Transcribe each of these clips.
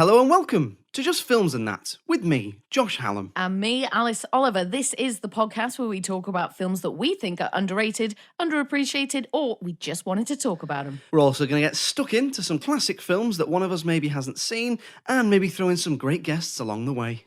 Hello and welcome to Just Films and That, with me, Josh Hallam. And me, Alice Oliver. This is the podcast where we talk about films that we think are underrated, underappreciated, or we just wanted to talk about them. We're also going to get stuck into some classic films that one of us maybe hasn't seen, and maybe throw in some great guests along the way.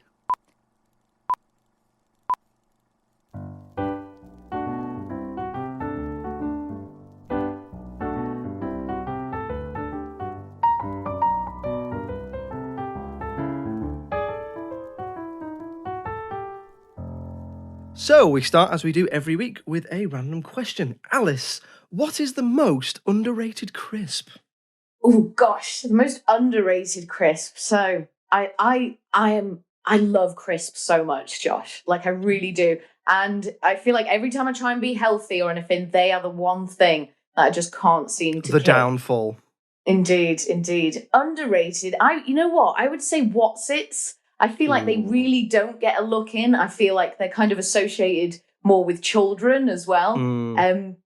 So, we start, as we do every week, with a random question. Alice, what is the most underrated crisp? Oh gosh, the most underrated crisp. So I love crisps so much, Josh. Like I really do. And I feel like every time I try and be healthy or anything, they are the one thing that I just can't seem to The kick. downfall. Indeed. Underrated. You know what? I would say What's-Its. I feel like they really don't get a look in. I feel like they're kind of associated more with children as well.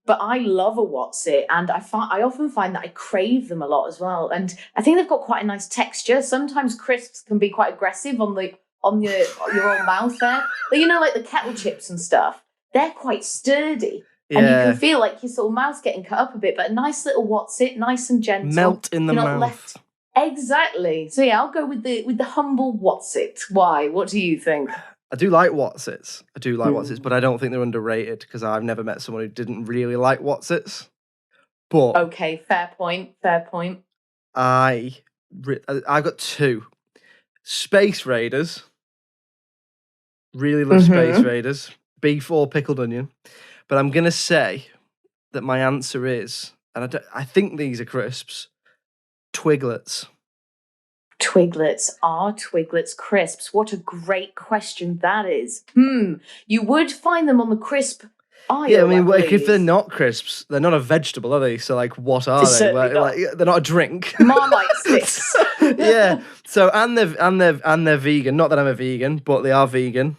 But I love a What's-It, and I often find that I crave them a lot as well. And I think they've got quite a nice texture. Sometimes crisps can be quite aggressive on your own mouth there. But like the kettle chips and stuff, they're quite sturdy. Yeah. And you can feel like your sort of mouth's getting cut up a bit, but a nice little What's-It, nice and gentle. Melt in the mouth. Exactly. So yeah, I'll go with the humble What's-It. Why? What do you think? I do like What's-Its. But I don't think they're underrated because I've never met someone who didn't really like What's-Its. But okay, fair point. I got two. Space Raiders. Really love Space Raiders. Beef or pickled onion. But I'm going to say that my answer is, and I think these are crisps, Twiglets. Twiglets are Twiglets crisps. What a great question that is. You would find them on the crisp aisle. Yeah, I mean, if they're not crisps, they're not a vegetable, are they? So, what are they? They're not a drink. Marmite sticks. Yeah. So, and they're vegan. Not that I'm a vegan, but they are vegan.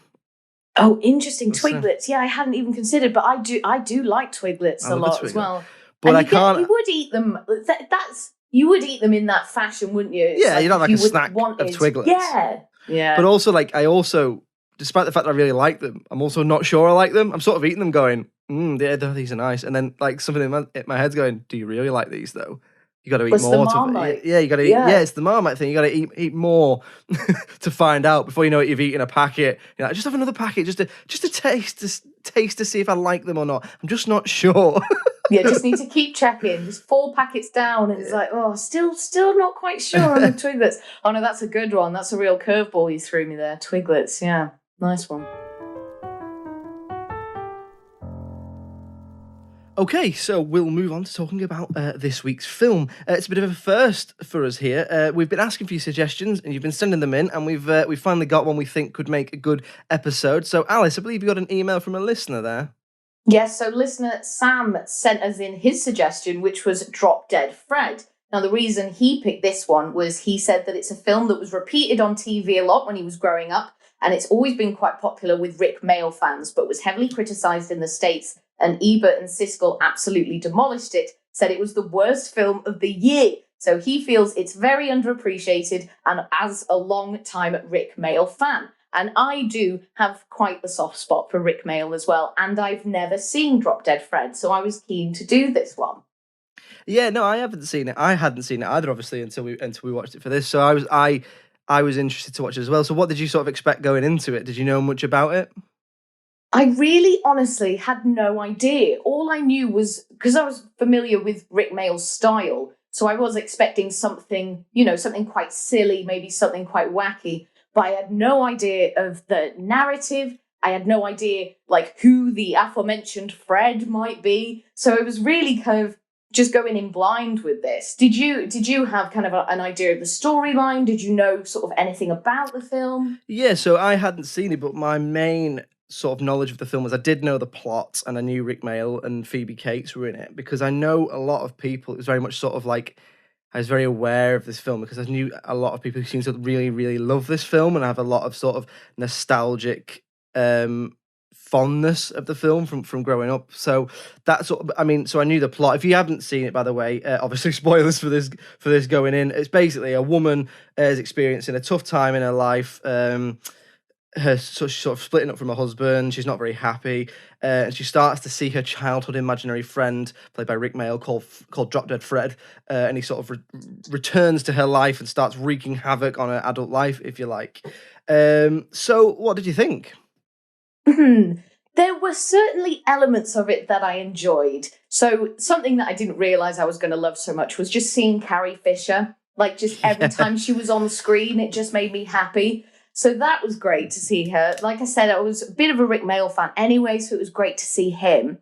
Oh, interesting. Twiglets. Yeah, I hadn't even considered, but I do like Twiglets a lot as well. But you would eat them. You would eat them in that fashion, wouldn't you? Yeah, you'd have a snack of Twiglets. Yeah. But also, despite the fact that I really like them, I'm also not sure I like them. I'm sort of eating them going, these are nice. And then, something in my head's going, do you really like these, though? You got to eat more. You got to eat. Yeah, it's the Marmite thing. You got to eat more to find out before you know it. You've eaten a packet. You're like, just have another packet, just to taste to see if I like them or not. I'm just not sure. Yeah, just need to keep checking. Just 4 packets down, and it's like, still not quite sure on the Twiglets. Oh no, that's a good one. That's a real curveball you threw me there. Twiglets, yeah, nice one. Okay, so we'll move on to talking about this week's film. It's a bit of a first for us here. We've been asking for your suggestions, and you've been sending them in, and we've finally got one we think could make a good episode. So, Alice, I believe you got an email from a listener there. Yes, so listener Sam sent us in his suggestion, which was Drop Dead Fred. Now, the reason he picked this one was he said that it's a film that was repeated on TV a lot when he was growing up, and it's always been quite popular with Rik Mayall fans, but was heavily criticised in the States, and Ebert and Siskel absolutely demolished it, said it was the worst film of the year. So he feels it's very underappreciated, and as a long-time Rik Mayall fan. And I do have quite the soft spot for Rik Mayall as well, and I've never seen Drop Dead Fred, so I was keen to do this one. Yeah, no, I haven't seen it. I hadn't seen it either, obviously, until we watched it for this. So I was interested to watch it as well. So what did you sort of expect going into it? Did you know much about it? I really honestly had no idea. All I knew was, because I was familiar with Rik Mayall's style, so I was expecting something quite silly, maybe something quite wacky. But I had no idea of the narrative. I had no idea, who the aforementioned Fred might be. So it was really kind of just going in blind with this. Did you have kind of an idea of the storyline? Did you know sort of anything about the film? Yeah, so I hadn't seen it, but my main sort of knowledge of the film was I did know the plot, and I knew Rik Mayall and Phoebe Cates were in it, because I know a lot of people. It was very much sort of I was very aware of this film because I knew a lot of people who seem to really, really love this film and have a lot of sort of nostalgic fondness of the film from growing up. So that's what I mean. So I knew the plot. If you haven't seen it, by the way, obviously spoilers for this going in. It's basically a woman is experiencing a tough time in her life. Her sort of splitting up from her husband. She's not very happy, and she starts to see her childhood imaginary friend, played by Rik Mayall, called Drop Dead Fred, and he sort of returns to her life and starts wreaking havoc on her adult life, if you like. So, what did you think? There were certainly elements of it that I enjoyed. So something that I didn't realise I was going to love so much was just seeing Carrie Fisher. Like, just every time she was on the screen, it just made me happy. So that was great to see her. Like I said, I was a bit of a Rik Mayall fan anyway, so it was great to see him.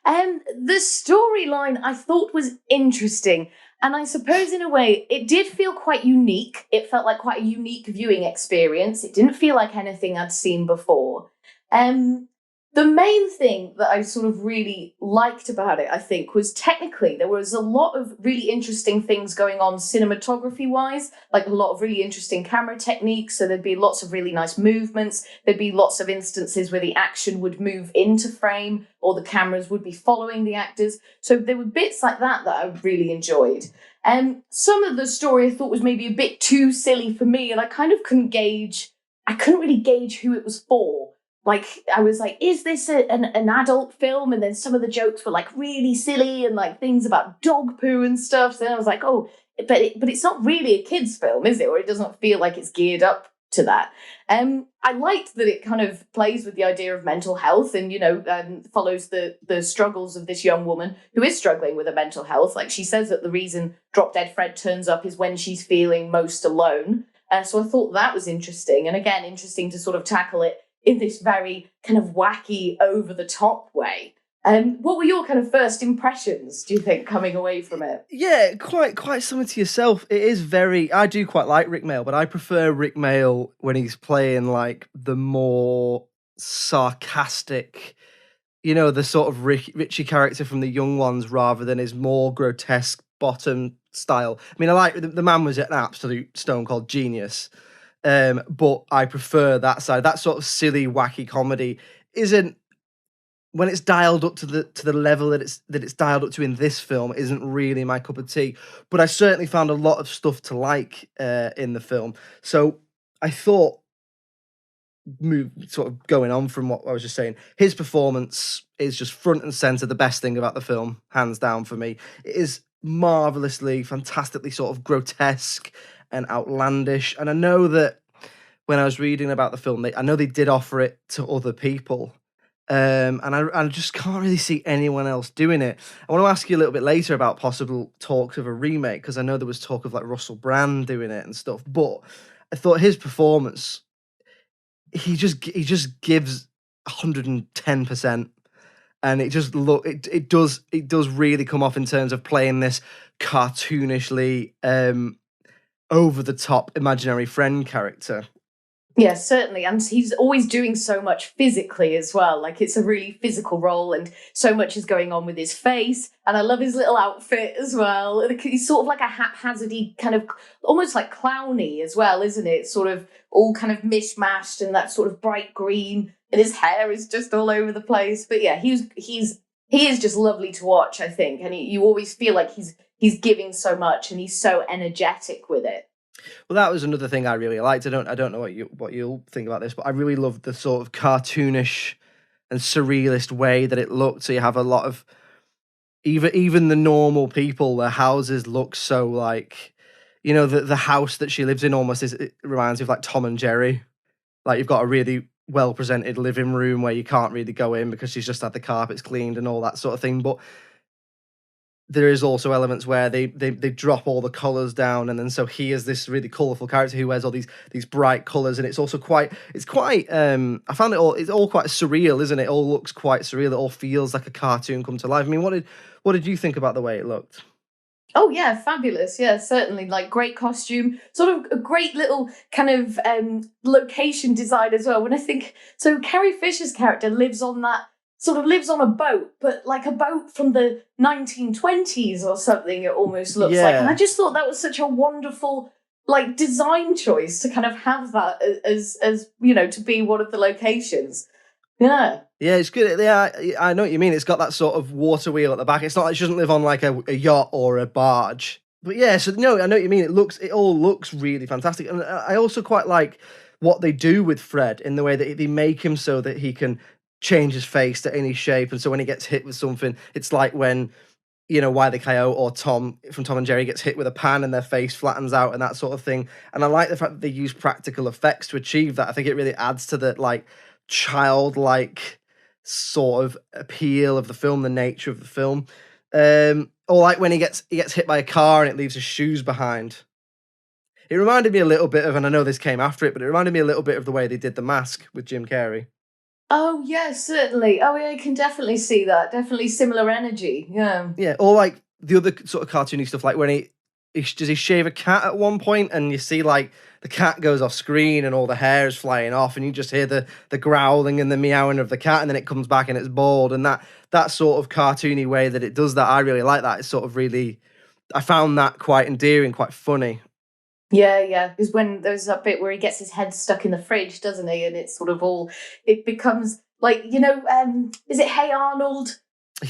And the storyline I thought was interesting. And I suppose in a way, it did feel quite unique. It felt like quite a unique viewing experience. It didn't feel like anything I'd seen before. The main thing that I sort of really liked about it, I think, was technically there was a lot of really interesting things going on cinematography-wise, like a lot of really interesting camera techniques. So there'd be lots of really nice movements. There'd be lots of instances where the action would move into frame or the cameras would be following the actors. So there were bits like that I really enjoyed. And some of the story I thought was maybe a bit too silly for me, and I couldn't really gauge who it was for. Like, I was like, is this an adult film? And then some of the jokes were like really silly and like things about dog poo and stuff. So then I was like, oh, but it's not really a kid's film, is it? Or it doesn't feel like it's geared up to that. I liked that it kind of plays with the idea of mental health and, follows the struggles of this young woman who is struggling with her mental health. Like, she says that the reason Drop Dead Fred turns up is when she's feeling most alone. So I thought that was interesting. And again, interesting to sort of tackle it in this very kind of wacky, over-the-top way. What were your kind of first impressions, do you think, coming away from it? Yeah, quite similar to yourself. It is very... I do quite like Rik Mayall, but I prefer Rik Mayall when he's playing, like, the more sarcastic, the sort of Richie character from the young ones, rather than his more grotesque bottom style. I mean, I like... The man was an absolute stone-cold genius. But I prefer that side. That sort of silly, wacky comedy isn't, when it's dialed up to the level that it's dialed up to in this film, isn't really my cup of tea. But I certainly found a lot of stuff to like in the film. So I thought, sort of going on from what I was just saying, his performance is just front and center, the best thing about the film, hands down for me. It is marvelously, fantastically sort of grotesque and outlandish. And I know that when I was reading about the film, I know they did offer it to other people. And I just can't really see anyone else doing it. I want to ask you a little bit later about possible talks of a remake, because I know there was talk of like Russell Brand doing it and stuff. But I thought his performance, he just gives 110%. And it just it does really come off in terms of playing this cartoonishly over the top imaginary friend character. Yeah, certainly. And he's always doing so much physically as well. Like, it's a really physical role and so much is going on with his face. And I love his little outfit as well. He's sort of like a haphazardy kind of, almost like clowny as well, isn't it? Sort of all kind of mishmashed and that sort of bright green. And his hair is just all over the place. But yeah, he is just lovely to watch, I think. And you always feel like he's giving so much and he's so energetic with it. Well, that was another thing I really liked. I don't know what you'll think about this, but I really loved the sort of cartoonish and surrealist way that it looked. So you have a lot of even the normal people, their houses look so like, the house that she lives in almost it reminds me of like Tom and Jerry. Like, you've got a really well presented living room where you can't really go in because she's just had the carpets cleaned and all that sort of thing. But there is also elements where they drop all the colours down, and then so he is this really colourful character who wears all these bright colours, and it's also quite I found it's all quite surreal, isn't it? It all looks quite surreal. It all feels like a cartoon come to life. I mean, what did you think about the way it looked? Oh yeah, fabulous. Yeah, certainly. Like, great costume, sort of a great little kind of location design as well. When I think, so Carrie Fisher's character lives on a boat, but like a boat from the 1920s or something, it almost looks like. And I just thought that was such a wonderful like design choice to kind of have that as to be one of the locations. Yeah. Yeah, it's good. Yeah, I know what you mean. It's got that sort of water wheel at the back. It's not like she doesn't live on like a yacht or a barge. But yeah, so no, I know what you mean. It all looks really fantastic. And I also quite like what they do with Fred in the way that they make him so that he can change his face to any shape. And so when he gets hit with something, it's like when, Wile E. Coyote or Tom from Tom and Jerry gets hit with a pan and their face flattens out and that sort of thing. And I like the fact that they use practical effects to achieve that. I think it really adds to the like childlike sort of appeal of the film, the nature of the film. Or like when he gets hit by a car and it leaves his shoes behind. It reminded me a little bit of, and I know this came after it, but it reminded me a little bit of the way they did The Mask with Jim Carrey. Oh, yeah, certainly. Oh, yeah, I can definitely see that. Definitely similar energy. Yeah. Yeah, or like the other sort of cartoony stuff, like when does he shave a cat at one point, and you see like the cat goes off screen and all the hair is flying off, and you just hear the growling and the meowing of the cat, and then it comes back and it's bald, and that sort of cartoony way that it does that, I really like that. It's sort of really, I found that quite endearing, quite funny. Yeah. Because when there's that bit where he gets his head stuck in the fridge, doesn't he? And it's sort of it becomes like, is it Hey Arnold?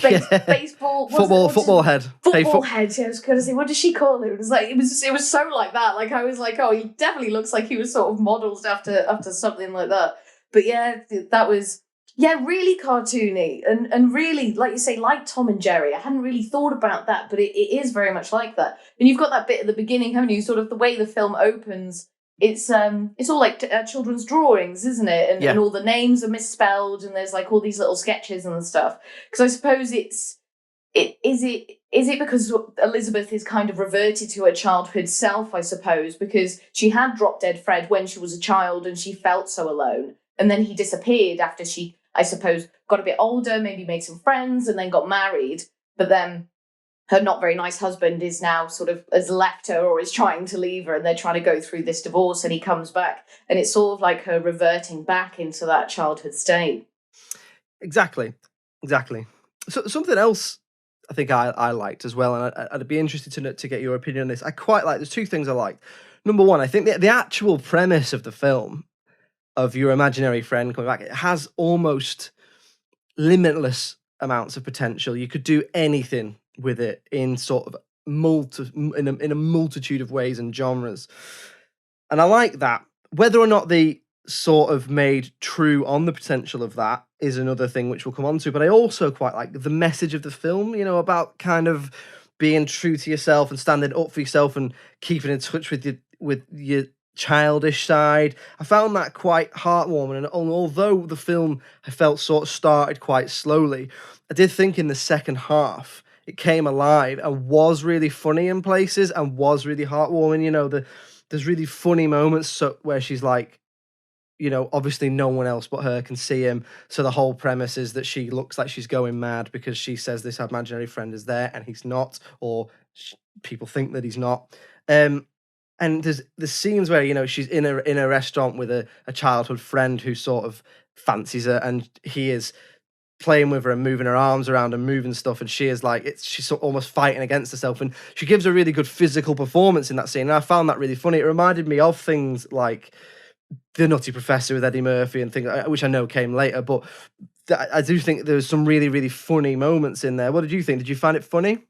Baseball, football head. Football head. Yeah, I was going to say, what does she call it? It was like it was so like that. Like I was like, oh, he definitely looks like he was sort of modelled after something like that. But yeah, that was really cartoony and really, like you say, like Tom and Jerry. I hadn't really thought about that, but it is very much like that. And you've got that bit at the beginning, haven't you? Sort of the way the film opens. It's all like children's drawings, isn't it? And all the names are misspelled, and there's like all these little sketches and stuff. Because I suppose is it because Elizabeth is kind of reverted to her childhood self, I suppose, because she had dropped dead Fred when she was a child and she felt so alone. And then he disappeared after she, I suppose, got a bit older, maybe made some friends and then got married. But then her not very nice husband is now sort of has left her or is trying to leave her, and they're trying to go through this divorce, and he comes back, and it's sort of like her reverting back into that childhood state. Exactly. So something else I think I liked as well, and I'd be interested to get your opinion on this. I quite like, there's two things I like. Number one, I think the actual premise of the film, of your imaginary friend coming back, it has almost limitless amounts of potential. You could do anything with it in sort of in a multitude of ways and genres, and I like that. Whether or not they sort of made true on the potential of that is another thing which we'll come on to. But I also quite like the message of the film, about kind of being true to yourself and standing up for yourself and keeping in touch with your childish side. I found that quite heartwarming, and although the film I felt sort of started quite slowly, I did think in the second half it came alive and was really funny in places and was really heartwarming. There's really funny moments where she's like, obviously no one else but her can see him. So the whole premise is that she looks like she's going mad because she says this imaginary friend is there and he's not, or people think that he's not. And there's the scenes where, she's in a restaurant with a childhood friend who sort of fancies her, and he is playing with her and moving her arms around and moving stuff, and she is like, she's almost fighting against herself, and she gives a really good physical performance in that scene, and I found that really funny. It reminded me of things like The Nutty Professor with Eddie Murphy and things, which I know came later, but I do think there was some really, really funny moments in there. What did you think? Did you find it funny?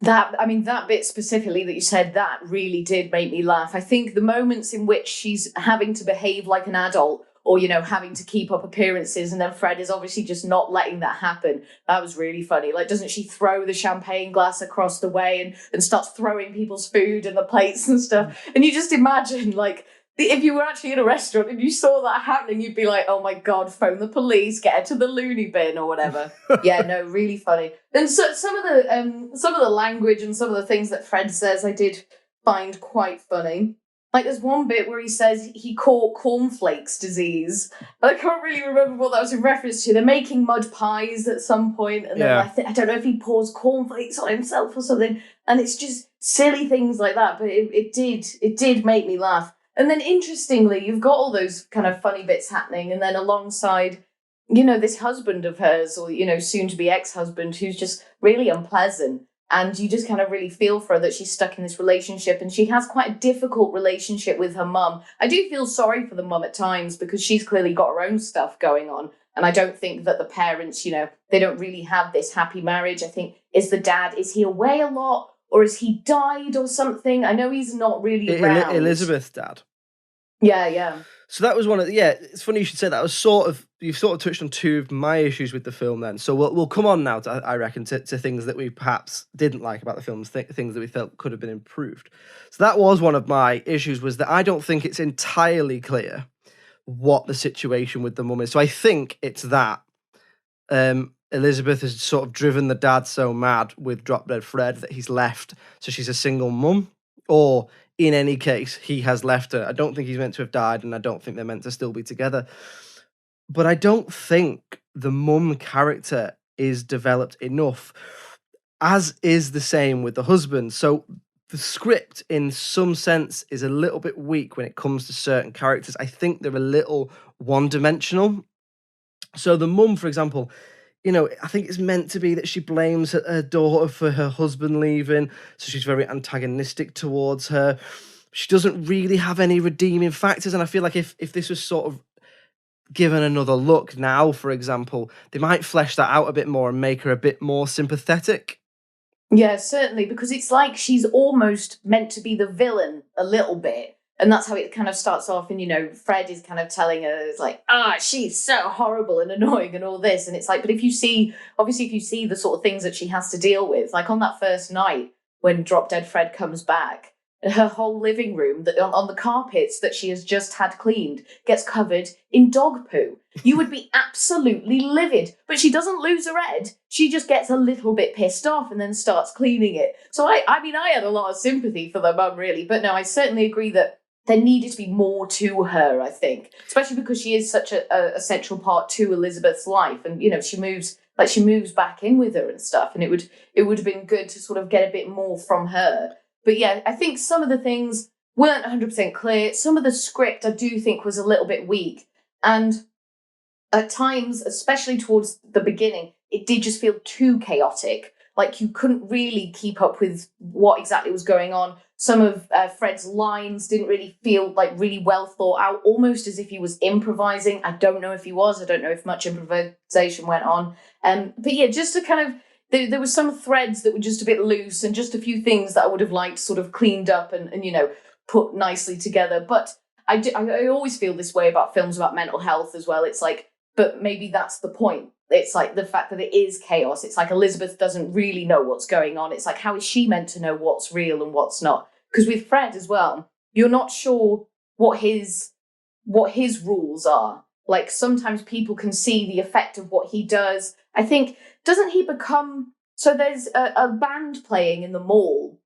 That bit specifically that you said, that really did make me laugh. I think the moments in which she's having to behave like an adult, or, having to keep up appearances, and then Fred is obviously just not letting that happen. That was really funny. Like, doesn't she throw the champagne glass across the way and starts throwing people's food and the plates and stuff? And you just imagine, like, if you were actually in a restaurant and you saw that happening, you'd be like, oh my God, phone the police, get her to the loony bin or whatever. Yeah, no, really funny. And so some of the language and some of the things that Fred says I did find quite funny. Like, there's one bit where he says he caught cornflakes disease. I can't really remember what that was in reference to. They're making mud pies at some point, and then I don't know if he pours cornflakes on himself or something. And it's just silly things like that. But it did make me laugh. And then interestingly, you've got all those kind of funny bits happening, and then alongside, this husband of hers, or, soon to be ex-husband, who's just really unpleasant. And you just kind of really feel for her that she's stuck in this relationship, and she has quite a difficult relationship with her mum. I do feel sorry for the mum at times because she's clearly got her own stuff going on. And I don't think that the parents, they don't really have this happy marriage. I think, is he away a lot? Or has he died or something? I know he's not really around. Elizabeth's dad. Yeah. So that was one of it's funny you should say that. You've sort of touched on two of my issues with the film then. So we'll come on now to, I reckon, to things that we perhaps didn't like about the film, things that we felt could have been improved. So that was one of my issues, was that I don't think it's entirely clear what the situation with the mum is. So I think it's that Elizabeth has sort of driven the dad so mad with Drop Dead Fred that he's left, so she's a single mum. Or in any case, he has left her. I don't think he's meant to have died, and I don't think they're meant to still be together. But I don't think the mum character is developed enough, as is the same with the husband. So the script, in some sense, is a little bit weak when it comes to certain characters. I think they're a little one-dimensional. So the mum, for example, I think it's meant to be that she blames her daughter for her husband leaving, so she's very antagonistic towards her. She doesn't really have any redeeming factors, and I feel like if this was sort of given another look now, for example, they might flesh that out a bit more and make her a bit more sympathetic. Yeah, certainly, because it's like she's almost meant to be the villain a little bit. And that's how it kind of starts off. And, Fred is kind of telling her, it's like, she's so horrible and annoying and all this. And it's like, but if you see the sort of things that she has to deal with, like on that first night when Drop Dead Fred comes back, her whole living room that on the carpets that she has just had cleaned gets covered in dog poo. You would be absolutely livid. But she doesn't lose her head. She just gets a little bit pissed off and then starts cleaning it. So I had a lot of sympathy for the mum, really. But no, I certainly agree that there needed to be more to her, I think, especially because she is such a central part to Elizabeth's life. And, she moves back in with her and stuff. And it would have been good to sort of get a bit more from her. But yeah, I think some of the things weren't 100% clear. Some of the script I do think was a little bit weak. And at times, especially towards the beginning, it did just feel too chaotic. Like you couldn't really keep up with what exactly was going on. Some of Fred's lines didn't really feel like really well thought out, almost as if he was improvising. I don't know if he was. I don't know if much improvisation went on. But yeah, just to kind of, there were some threads that were just a bit loose and just a few things that I would have liked sort of cleaned up and put nicely together. But I always feel this way about films about mental health as well. It's like, but maybe that's the point. It's like the fact that it is chaos. It's like Elizabeth doesn't really know what's going on. It's like, how is she meant to know what's real and what's not? Because with Fred as well, you're not sure what his rules are. Like sometimes people can see the effect of what he does. I think, doesn't he become... So there's a band playing in the mall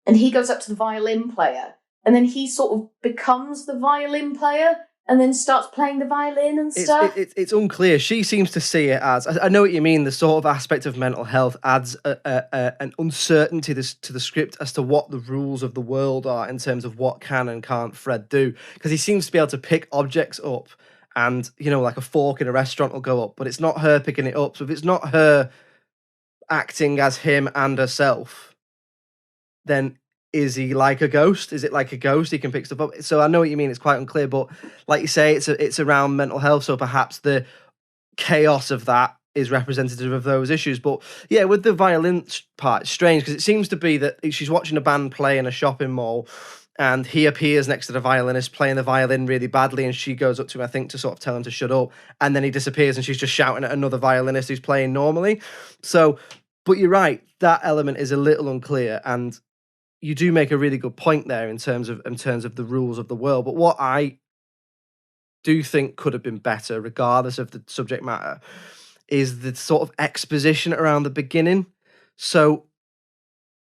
and he goes up to the violin player and then he sort of becomes the violin player and then starts playing the violin and stuff. It's unclear. She seems to see it as... I know what you mean. The sort of aspect of mental health adds an uncertainty to the script as to what the rules of the world are in terms of what can and can't Fred do. Because he seems to be able to pick objects up and, like a fork in a restaurant will go up, but it's not her picking it up. So if it's not her acting as him and herself, then... is he like a ghost? Is it like a ghost? He can pick stuff up. So I know what you mean. It's quite unclear, but like you say, it's around mental health. So perhaps the chaos of that is representative of those issues. But yeah, with the violin part, it's strange because it seems to be that she's watching a band play in a shopping mall and he appears next to the violinist playing the violin really badly and she goes up to him, I think, to sort of tell him to shut up. And then he disappears and she's just shouting at another violinist who's playing normally. So, but you're right, that element is a little unclear, and you do make a really good point there in terms of the rules of the world. But what I do think could have been better, regardless of the subject matter, is the sort of exposition around the beginning. So,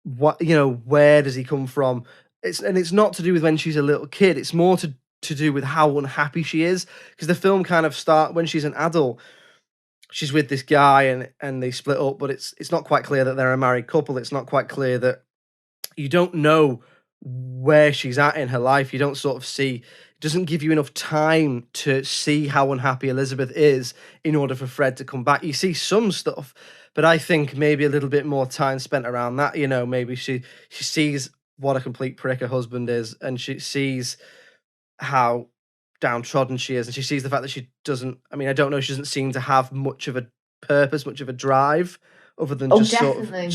what where does he come from? It's not to do with when she's a little kid. It's more to do with how unhappy she is, because the film kind of starts when she's an adult. She's with this guy and they split up, but it's not quite clear that they're a married couple. It's not quite clear that... you don't know where she's at in her life. You don't sort of see... it doesn't give you enough time to see how unhappy Elizabeth is in order for Fred to come back. You see some stuff, but I think maybe a little bit more time spent around that. Maybe she sees what a complete prick her husband is, and she sees how downtrodden she is, and she sees the fact that she doesn't. I mean, I don't know. She doesn't seem to have much of a purpose, much of a drive, other than just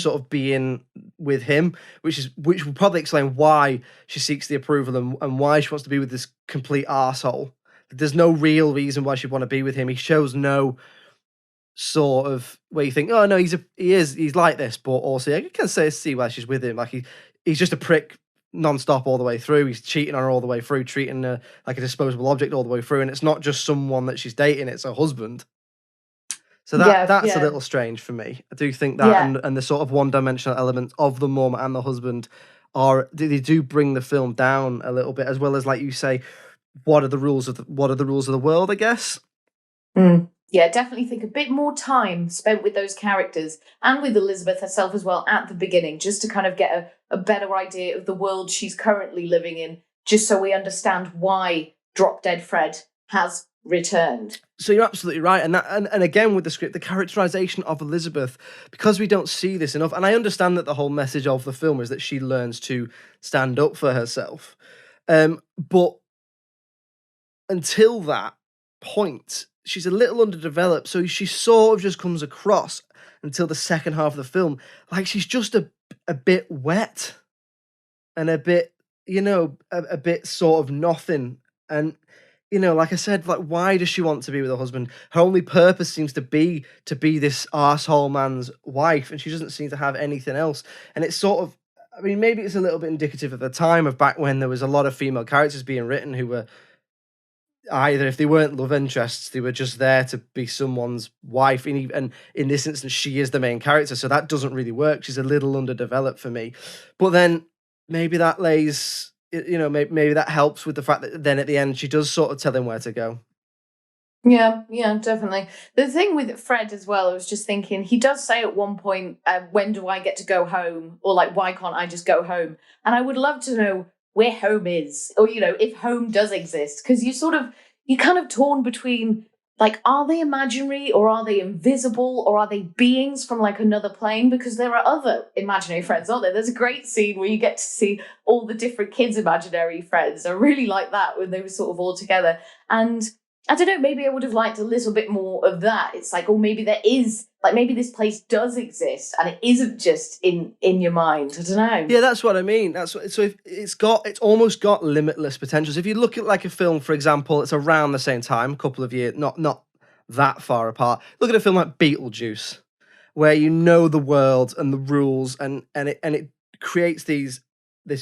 sort of being with him, which will probably explain why she seeks the approval and why she wants to be with this complete arsehole. There's no real reason why she'd want to be with him. He shows no sort of where you think, oh no, he's like this, but also I can see why she's with him. Like he's just a prick non-stop all the way through. He's cheating on her all the way through, treating her like a disposable object all the way through, and it's not just someone that she's dating, it's her husband. So that's a little strange for me. I do think that and the sort of one-dimensional elements of the mum and the husband they do bring the film down a little bit, as well as, like you say, what are the rules of the world, I guess. Yeah, definitely think a bit more time spent with those characters and with Elizabeth herself as well at the beginning, just to kind of get a better idea of the world she's currently living in, just so we understand why Drop Dead Fred has returned. So you're absolutely right, and again with the script, the characterization of Elizabeth, because we don't see this enough, and I understand that the whole message of the film is that she learns to stand up for herself, but until that point, she's a little underdeveloped, so she sort of just comes across until the second half of the film like she's just a bit wet and a bit, a bit sort of nothing. And like I said, like, why does she want to be with her husband? Her only purpose seems to be this arsehole man's wife, and she doesn't seem to have anything else. And it's sort of, I mean, maybe it's a little bit indicative of the time of back when there was a lot of female characters being written who were either, if they weren't love interests, they were just there to be someone's wife. And in this instance, she is the main character, so that doesn't really work. She's a little underdeveloped for me. But then maybe that lays, maybe that helps with the fact that then at the end she does sort of tell him where to go. Yeah, definitely. The thing with Fred as well, I was just thinking, he does say at one point, when do I get to go home? Or like, why can't I just go home? And I would love to know where home is, or, if home does exist, because you're kind of torn between, like, are they imaginary, or are they invisible, or are they beings from like another plane? Because there are other imaginary friends, aren't there? There's a great scene where you get to see all the different kids' imaginary friends. I really like that when they were sort of all together. And I don't know, maybe I would have liked a little bit more of that. It's like, oh, maybe there is, like, maybe this place does exist and it isn't just in your mind. I don't know. Yeah, that's what I mean. It's almost got limitless potentials. If you look at like a film, for example, it's around the same time, a couple of years, not that far apart. Look at a film like Beetlejuice, where the world and the rules, and it creates this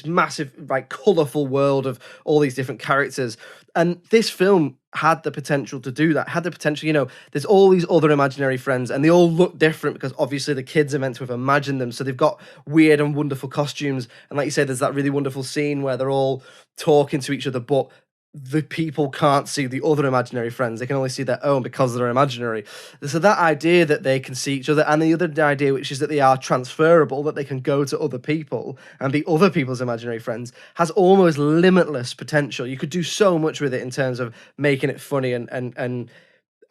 massive, like, colourful world of all these different characters. And this film had the potential to do that, had the potential, there's all these other imaginary friends and they all look different because obviously the kids are meant to have imagined them. So they've got weird and wonderful costumes. And like you said, there's that really wonderful scene where they're all talking to each other, but the people can't see the other imaginary friends. They can only see their own because they're imaginary. So that idea that they can see each other, and the other idea, which is that they are transferable, that they can go to other people and be other people's imaginary friends, has almost limitless potential. You could do so much with it in terms of making it funny and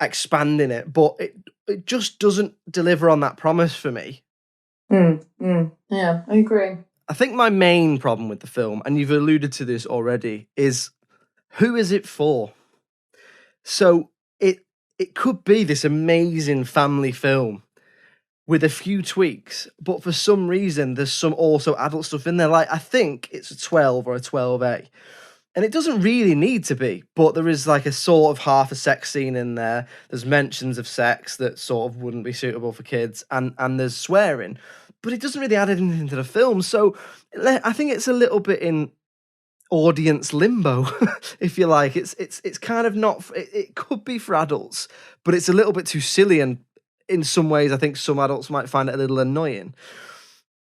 expanding it, but it just doesn't deliver on that promise for me. Yeah, I agree. I think my main problem with the film, and you've alluded to this already, is who is it for? So it could be this amazing family film with a few tweaks, but for some reason there's some also adult stuff in there. Like, I think it's a 12 or a 12A. And it doesn't really need to be, but there is like a sort of half a sex scene in there. There's mentions of sex that sort of wouldn't be suitable for kids, and there's swearing, but it doesn't really add anything to the film. So I think it's a little bit in audience limbo, if you like. It's kind of not, it could be for adults, but it's a little bit too silly, and in some ways I think some adults might find it a little annoying,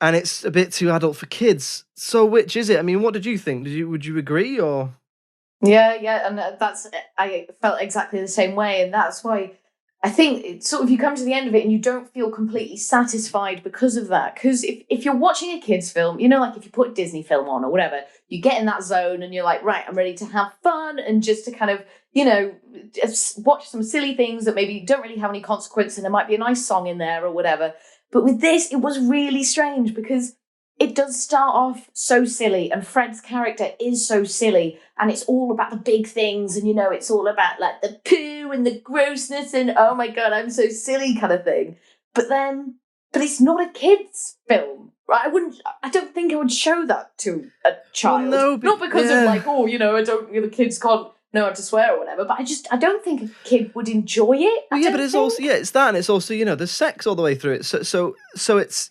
and it's a bit too adult for kids. So which is it? I mean, what did you think? Would you agree, or? Yeah, and I felt exactly the same way, and that's why I think it's sort of, you come to the end of it and you don't feel completely satisfied because of that. Because if you're watching a kid's film, like if you put a Disney film on or whatever, you get in that zone and you're like, right, I'm ready to have fun and just to kind of, just watch some silly things that maybe don't really have any consequence, and there might be a nice song in there or whatever. But with this, it was really strange because it does start off so silly, and Fred's character is so silly, and it's all about the big things, and it's all about like the poo and the grossness and oh my god, I'm so silly kind of thing. But it's not a kids' film, right? I don't think I would show that to a child. Well, no, not because of like, the kids can't know how to swear or whatever, but I don't think a kid would enjoy it. Well, yeah, but it's also it's that, and it's also there's sex all the way through it. So it's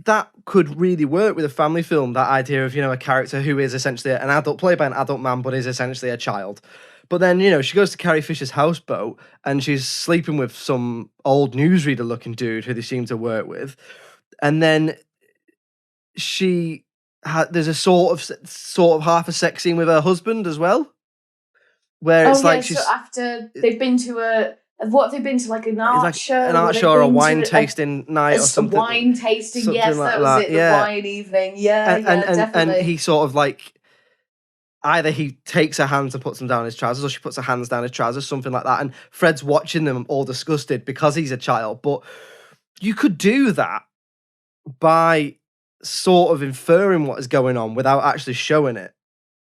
that could really work with a family film. That idea of a character who is essentially an adult, played by an adult man, but is essentially a child. But then she goes to Carrie Fisher's houseboat, and she's sleeping with some old newsreader looking dude who they seem to work with, and then there's a sort of half a sex scene with her husband as well. Where it's like so after they've been to what have they been to, like an art show? An art show or a wine tasting night or something. A wine tasting, something yes, like that was it, the wine evening. Yeah, definitely. And he sort of like, either he takes her hands and puts them down his trousers, or she puts her hands down his trousers, something like that. And Fred's watching them all disgusted because he's a child. But you could do that by sort of inferring what is going on without actually showing it.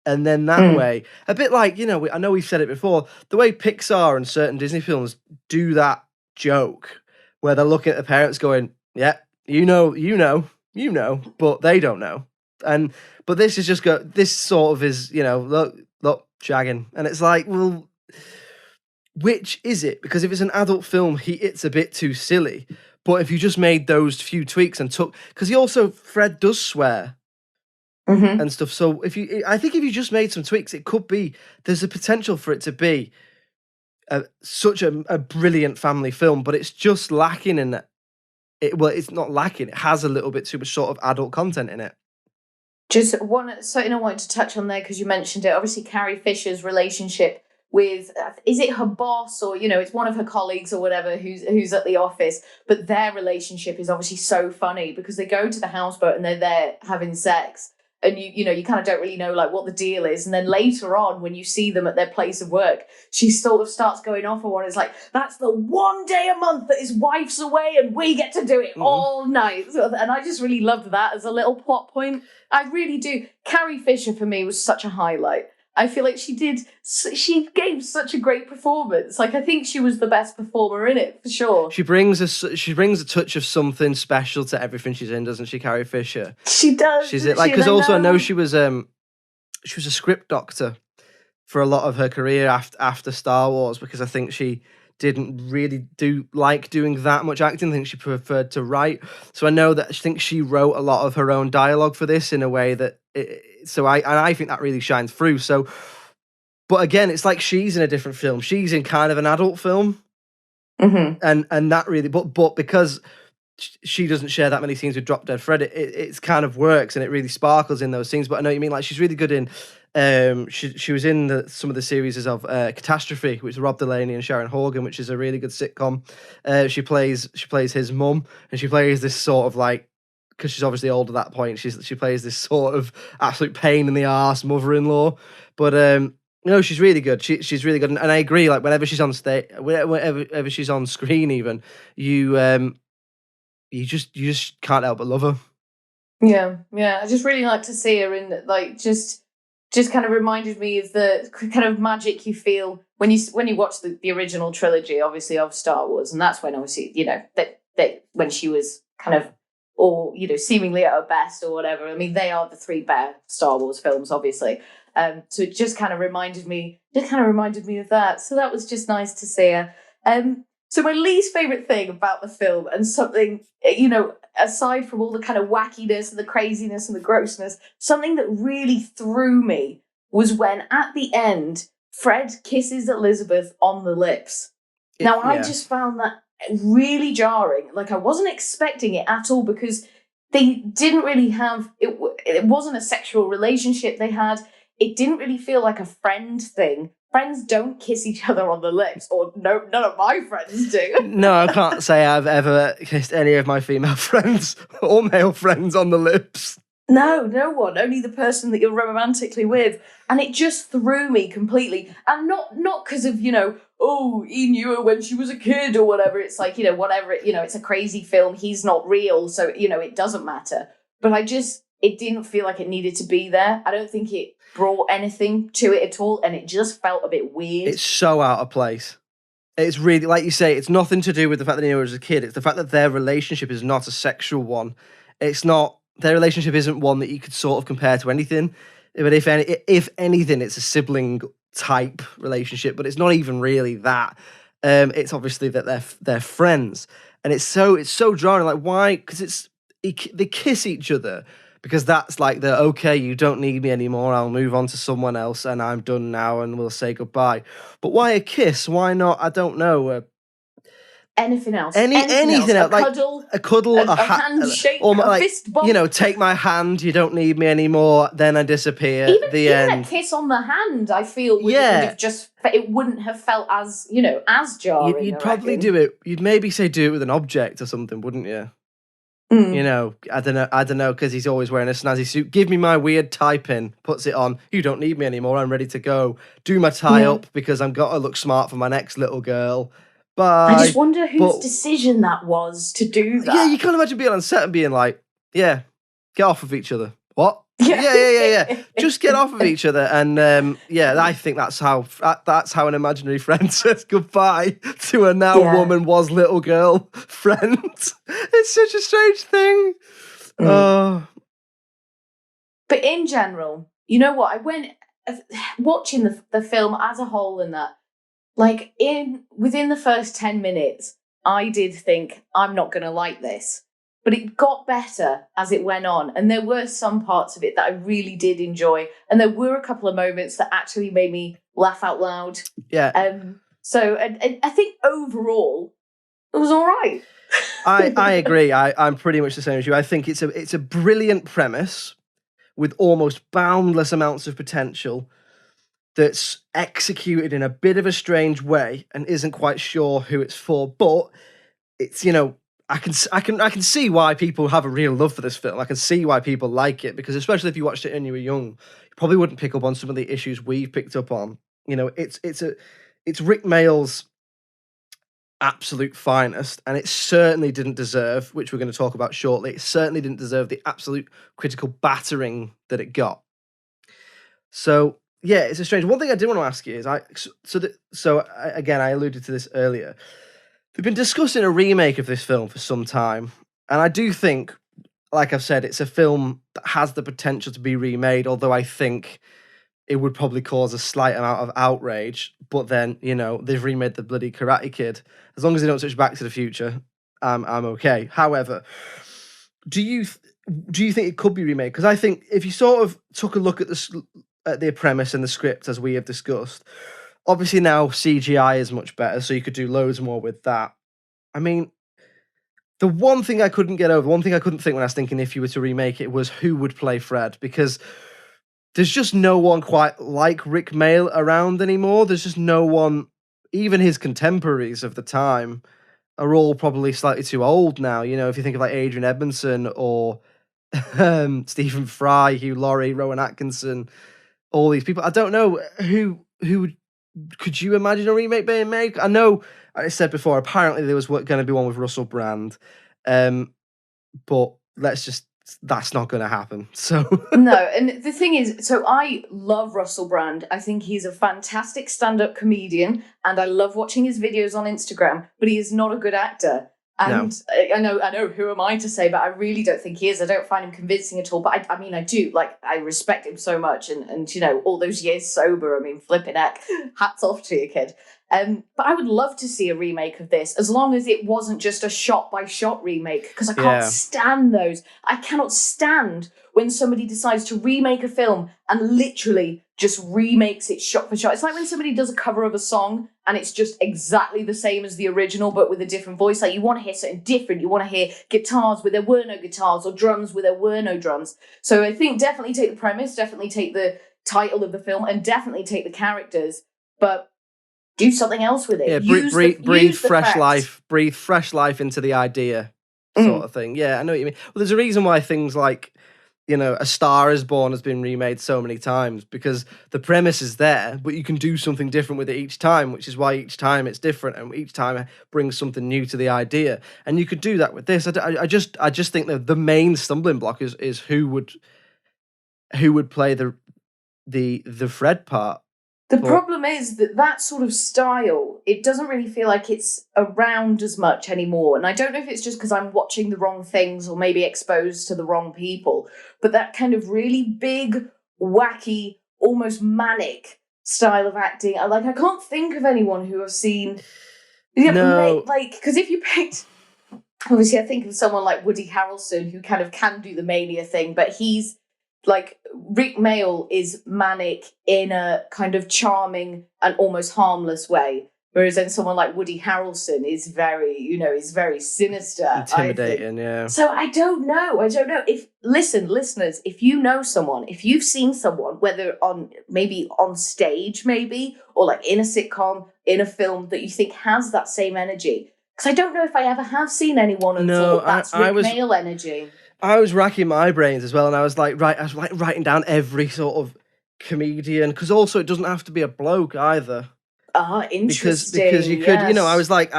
And then that way, a bit like, I know we've said it before, the way Pixar and certain Disney films do that joke where they're looking at the parents going, yeah, you know, but they don't know. But this is this sort of is, look, shagging. And it's like, well, which is it? Because if it's an adult film, it's a bit too silly. But if you just made those few tweaks and because Fred does swear. And stuff. So I think if you just made some tweaks, it could be, there's a potential for it to be such a brilliant family film, but it's just lacking in it. It's not lacking. It has a little bit too much sort of adult content in it. Just something I wanted to touch on there because you mentioned it. Obviously, Carrie Fisher's relationship with, is it her boss or it's one of her colleagues or whatever who's at the office, but their relationship is obviously so funny because they go to the houseboat and they're there having sex. And you kind of don't really know like what the deal is. And then later on, when you see them at their place of work, she sort of starts going off on one. It's like, that's the one day a month that his wife's away and we get to do it all night. And I just really loved that as a little plot point. I really do. Carrie Fisher for me was such a highlight. I feel like she gave such a great performance. Like, I think she was the best performer in it, for sure. She brings a touch of something special to everything she's in, doesn't she, Carrie Fisher? She does. She's it. Like, because also I know she was a script doctor for a lot of her career after Star Wars, because I think she didn't really like doing that much acting. I think she preferred to write. So I know that I think she wrote a lot of her own dialogue for this in a way that I think that really shines through. So, but again, it's like she's in a different film. She's in kind of an adult film, and that really, but because she doesn't share that many scenes with Drop Dead Fred, it's kind of works and it really sparkles in those scenes. But I know what you mean. Like, she's really good in. She was in some of the series of Catastrophe, which is Rob Delaney and Sharon Horgan, which is a really good sitcom. She plays his mum, and she plays this sort of like, because she's obviously old at that point, she plays this sort of absolute pain in the arse mother-in-law. But she's really good. She's really good, and I agree. Like, whenever she's on stage, whenever she's on screen, even you just can't help but love her. Yeah. I just really like to see her in, like, just kind of reminded me of the kind of magic you feel when you watch the original trilogy, obviously, of Star Wars, and that's when obviously that when she was kind of, or seemingly at her best or whatever. I mean, they are the three best Star Wars films, obviously. So it just kind of reminded me of that. So that was just nice to see her. So my least favourite thing about the film, and something, aside from all the kind of wackiness and the craziness and the grossness, something that really threw me was when, at the end, Fred kisses Elizabeth on the lips. Now, I just found that really jarring. Like, I wasn't expecting it at all, because they didn't really have, it wasn't a sexual relationship they had. It didn't really feel like a friend thing. Friends don't kiss each other on the lips, or no, none of my friends do. No, I can't say I've ever kissed any of my female friends or male friends on the lips. No one, only the person that you're romantically with. And it just threw me completely. And not because of, he knew her when she was a kid or whatever. It's like, whatever, it's a crazy film. He's not real, so, it doesn't matter. but it didn't feel like it needed to be there. I don't think it brought anything to it at all, and it just felt a bit weird. It's so out of place. It's really, like you say, it's nothing to do with the fact that Neo was a kid. It's the fact that their relationship is not a sexual one. It's not, their relationship isn't one that you could sort of compare to anything. But if anything, it's a sibling type relationship, but it's not even really that. It's obviously that they're friends, and it's so jarring. Like, why? Because they kiss each other because that's like the okay, you don't need me anymore. I'll move on to someone else, and I'm done now, and we'll say goodbye. But why a kiss? Why not? I don't know. Anything else? Anything else? Like a cuddle, a handshake, a fist bump. Take my hand. You don't need me anymore. Then I disappear. Even a kiss on the hand, I feel would have just. It wouldn't have felt as as jarring. You'd probably do it. You'd maybe say do it with an object or something, wouldn't you? Mm. I don't know, because he's always wearing a snazzy suit. Give me my weird tie-pin, puts it on. You don't need me anymore. I'm ready to go. Do my tie up because I've got to look smart for my next little girl. Bye. I just wonder whose decision that was to do that. Yeah, you can't imagine being on set and being like, yeah, get off of each other. What? Yeah. Just get off of each other. And I think that's how an imaginary friend says goodbye to a now woman was little girl friend. It's such a strange thing. But in general, you know what? I went watching the film as a whole, and that, like, within the first 10 minutes, I did think, I'm not going to like this. But it got better as it went on. And there were some parts of it that I really did enjoy. And there were a couple of moments that actually made me laugh out loud. Yeah. So I think overall, it was all right. I agree. I'm pretty much the same as you. I think it's a brilliant premise with almost boundless amounts of potential that's executed in a bit of a strange way and isn't quite sure who it's for. But it's, I can see why people have a real love for this film. I can see why people like it, because especially if you watched it when you were young, you probably wouldn't pick up on some of the issues we've picked up on. It's Rik Mayall's absolute finest, and it certainly didn't deserve, which we're going to talk about shortly, it certainly didn't deserve the absolute critical battering that it got. So yeah, it's a strange. One thing I did want to ask you is, again, I alluded to this earlier. We've been discussing a remake of this film for some time, and I do think, like I've said, it's a film that has the potential to be remade, although I think it would probably cause a slight amount of outrage. But then, they've remade the bloody Karate Kid. As long as they don't switch Back to the Future, I'm okay. However, do you think it could be remade? Because I think if you sort of took a look at the premise and the script, as we have discussed, obviously now CGI is much better, so you could do loads more with that. I mean, the one thing I couldn't get over, one thing I couldn't think when I was thinking if you were to remake it, was who would play Fred, because there's just no one quite like Rik Mayall around anymore. There's just no one, even his contemporaries of the time are all probably slightly too old now. If you think of like Adrian Edmondson or Stephen Fry, Hugh Laurie, Rowan Atkinson, all these people. I don't know who could you imagine a remake being made? I know I said before, apparently there was going to be one with Russell Brand, but that's not going to happen. So no, and the thing is, so I love Russell Brand. I think he's a fantastic stand-up comedian, and I love watching his videos on Instagram, but he is not a good actor. And no. I know, who am I to say, but I really don't think he is. I don't find him convincing at all. But I mean, I do. Like, I respect him so much. And all those years sober, I mean, flipping heck, hats off to you, kid. But I would love to see a remake of this, as long as it wasn't just a shot-by-shot remake, because I can't stand those. I cannot stand when somebody decides to remake a film and literally just remakes it shot for shot. It's like when somebody does a cover of a song and it's just exactly the same as the original, but with a different voice. Like, you want to hear something different. You want to hear guitars where there were no guitars, or drums where there were no drums. So I think definitely take the premise, definitely take the title of the film, and definitely take the characters, but do something else with it. Yeah, breathe fresh life. Breathe fresh life into the idea, sort of thing. Yeah, I know what you mean. Well, there's a reason why things like, A Star Is Born has been remade so many times because the premise is there, but you can do something different with it each time, which is why each time it's different and each time it brings something new to the idea. And you could do that with this. I just think that the main stumbling block is who would play the Fred part. The problem is that sort of style, it doesn't really feel like it's around as much anymore. And I don't know if it's just because I'm watching the wrong things or maybe exposed to the wrong people, but that kind of really big, wacky, almost manic style of acting, I can't think of anyone who I've seen. No. Because if you picked, obviously I think of someone like Woody Harrelson who kind of can do the mania thing, but he's like, Rik Mayall is manic in a kind of charming and almost harmless way, whereas then someone like Woody Harrelson is very sinister, intimidating. Yeah. So I don't know. If listeners, if you know someone, if you've seen someone, whether on stage, maybe, or like in a sitcom, in a film that you think has that same energy, because I don't know if I ever have seen anyone and thought that's Rik Mayall energy. I was racking my brains as well, and I was writing down every sort of comedian, because also it doesn't have to be a bloke either. Interesting. Because you could, I was like,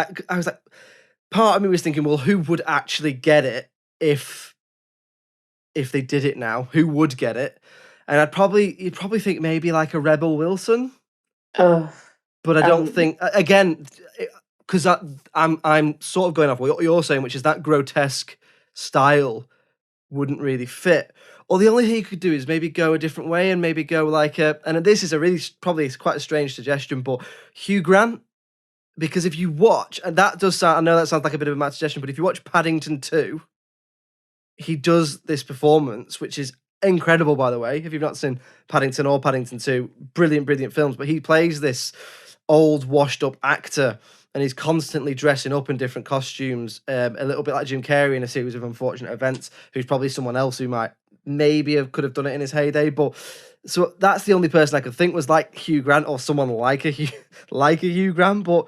part of me was thinking, well, who would actually get it if they did it now? Who would get it? And you'd probably think maybe like a Rebel Wilson. But I don't think, again, because I'm sort of going off what you're saying, which is that grotesque style wouldn't really fit. Or the only thing you could do is maybe go a different way and maybe go like and this is probably quite a strange suggestion, but Hugh Grant, because if you watch, and that does sound, I know that sounds like a bit of a mad suggestion, but if you watch Paddington 2, he does this performance, which is incredible, by the way. If you've not seen Paddington or Paddington 2, brilliant films, but he plays this old washed up actor, and he's constantly dressing up in different costumes, a little bit like Jim Carrey in A Series of Unfortunate Events, who's probably someone else who could have done it in his heyday. But so that's the only person I could think was like Hugh Grant or someone like a Hugh Grant. But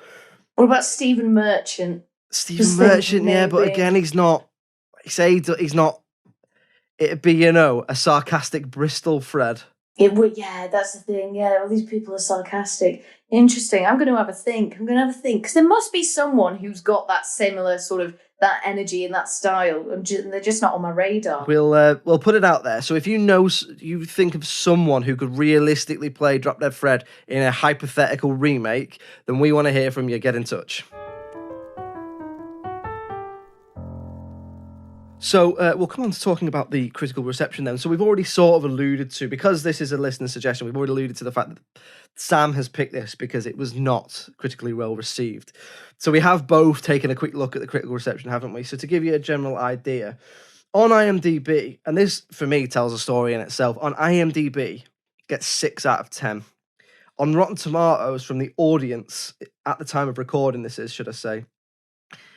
what about Stephen Merchant? Stephen Merchant, yeah, but again, he's not. He's not. It'd be a sarcastic Bristol Fred. It would, yeah, that's the thing. Yeah, all these people are sarcastic. Interesting. I'm going to have a think. Because there must be someone who's got that similar sort of, that energy and that style. They're just not on my radar. We'll put it out there. So if you think of someone who could realistically play Drop Dead Fred in a hypothetical remake, then we want to hear from you. Get in touch. So we'll come on to talking about the critical reception then. So we've already sort of alluded to, because this is a listener suggestion, we've already alluded to the fact that Sam has picked this because it was not critically well received. So we have both taken a quick look at the critical reception, haven't we? So to give you a general idea, on IMDb, and this for me tells a story in itself, on IMDb, it gets 6 out of 10. On Rotten Tomatoes, from the audience, at the time of recording this is, should I say,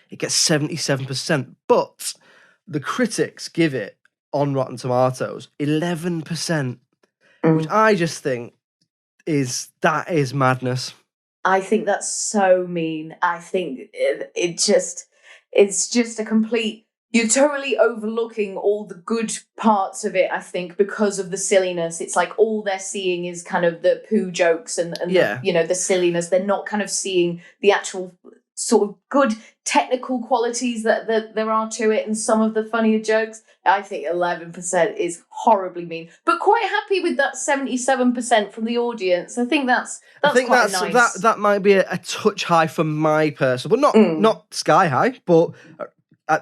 it gets 77%. But the critics give it, on Rotten Tomatoes, 11%, which I just think is madness. I think that's so mean. I think it's just a complete, you're totally overlooking all the good parts of it, I think, because of the silliness. It's like all they're seeing is kind of the poo jokes and the silliness. They're not kind of seeing the actual sort of good technical qualities that there are to it and some of the funnier jokes. I think 11% is horribly mean, but quite happy with that 77% from the audience. I think that's quite nice. That might be a touch high for my personal, but not sky high, but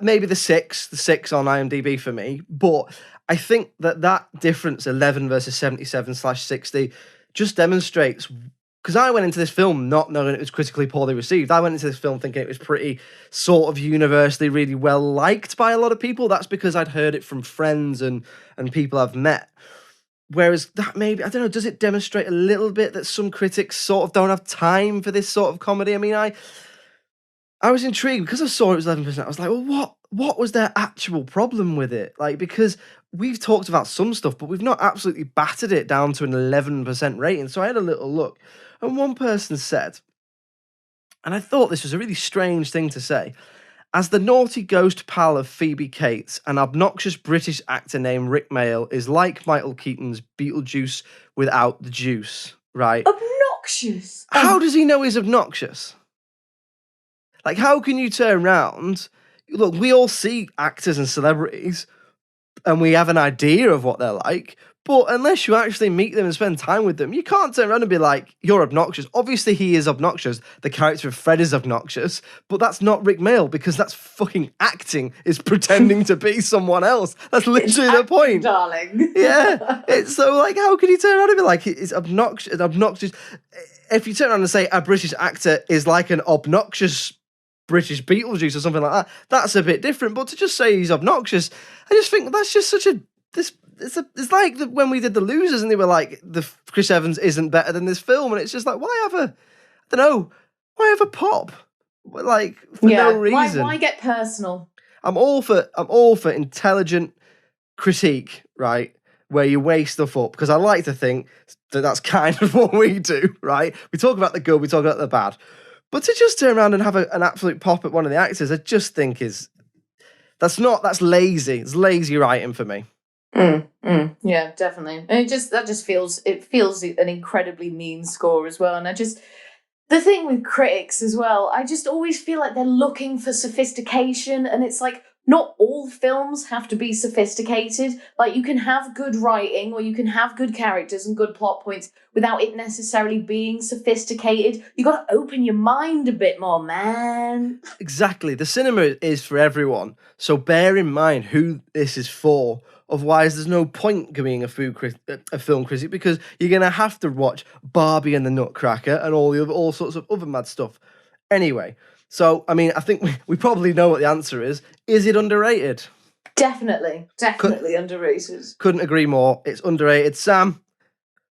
maybe the six on IMDb for me. But I think that difference, 11 versus 77/60, just demonstrates. Because I went into this film not knowing it was critically poorly received. I went into this film thinking it was pretty sort of universally really well liked by a lot of people. That's because I'd heard it from friends and people I've met. Whereas that maybe, I don't know, does it demonstrate a little bit that some critics sort of don't have time for this sort of comedy? I mean, I was intrigued because I saw it was 11%. I was like, well, what was their actual problem with it? Like, because we've talked about some stuff, but we've not absolutely battered it down to an 11% rating. So I had a little look. And one person said, and I thought this was a really strange thing to say, As the naughty ghost pal of Phoebe Cates, an obnoxious British actor named Rik Mayall is like Michael Keaton's Beetlejuice without the juice, right? Obnoxious? How does he know he's obnoxious? Like, how can you turn around? Look, we all see actors and celebrities and we have an idea of what they're like, but unless you actually meet them and spend time with them, you can't turn around and be like, you're obnoxious. Obviously, he is obnoxious. The character of Fred is obnoxious, but that's not Rik Mayall because that's fucking acting, is pretending to be someone else. That's literally the point. Darling. Yeah. It's so, like, how can you turn around and be like, it's obnoxious? If you turn around and say a British actor is like an obnoxious British Beetlejuice or something like that, that's a bit different. But to just say he's obnoxious, I just think that's just such a it's like when we did The Losers and they were like, the Chris Evans isn't better than this film, and it's just like, why have a pop, like, for no reason? Why get personal? I'm all for intelligent critique, right? Where you weigh stuff up, because I like to think that that's kind of what we do, right? We talk about the good, we talk about the bad. But to just turn around and have an absolute pop at one of the actors, I just think that's lazy. It's lazy writing for me. Yeah, definitely. And that just feels an incredibly mean score as well. And the thing with critics as well, I just always feel like they're looking for sophistication, and it's like, not all films have to be sophisticated. Like, you can have good writing or you can have good characters and good plot points without it necessarily being sophisticated. You got to open your mind a bit more, man. Exactly. The cinema is for everyone. So bear in mind who this is for. Otherwise, there's no point being a film critic, because you're going to have to watch Barbie and the Nutcracker and all sorts of other mad stuff. Anyway, so, I mean, I think we probably know what the answer is. Is it underrated? Definitely underrated. Couldn't agree more. It's underrated. Sam,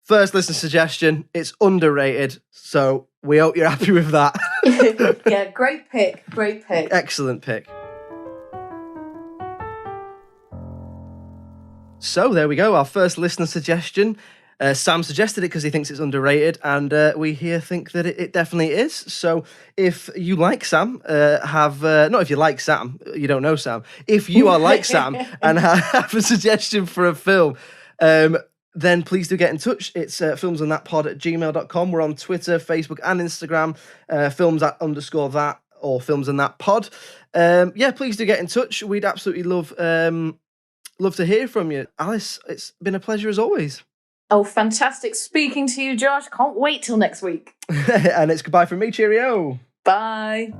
first listener suggestion, it's underrated. So we hope you're happy with that. Yeah, great pick. Excellent pick. So there we go, our first listener suggestion. Sam suggested it because he thinks it's underrated, and we here think that it definitely is. So if you like Sam, not if you like Sam, you don't know Sam. If you are like Sam and have a suggestion for a film, then please do get in touch. It's filmsandthatpod@gmail.com. We're on Twitter, Facebook, and Instagram, films@_that or filmsandthatpod. Yeah, please do get in touch. We'd absolutely love to hear from you. Alice, it's been a pleasure as always. Oh, fantastic speaking to you, Josh. Can't wait till next week. And it's goodbye from me. Cheerio. Bye.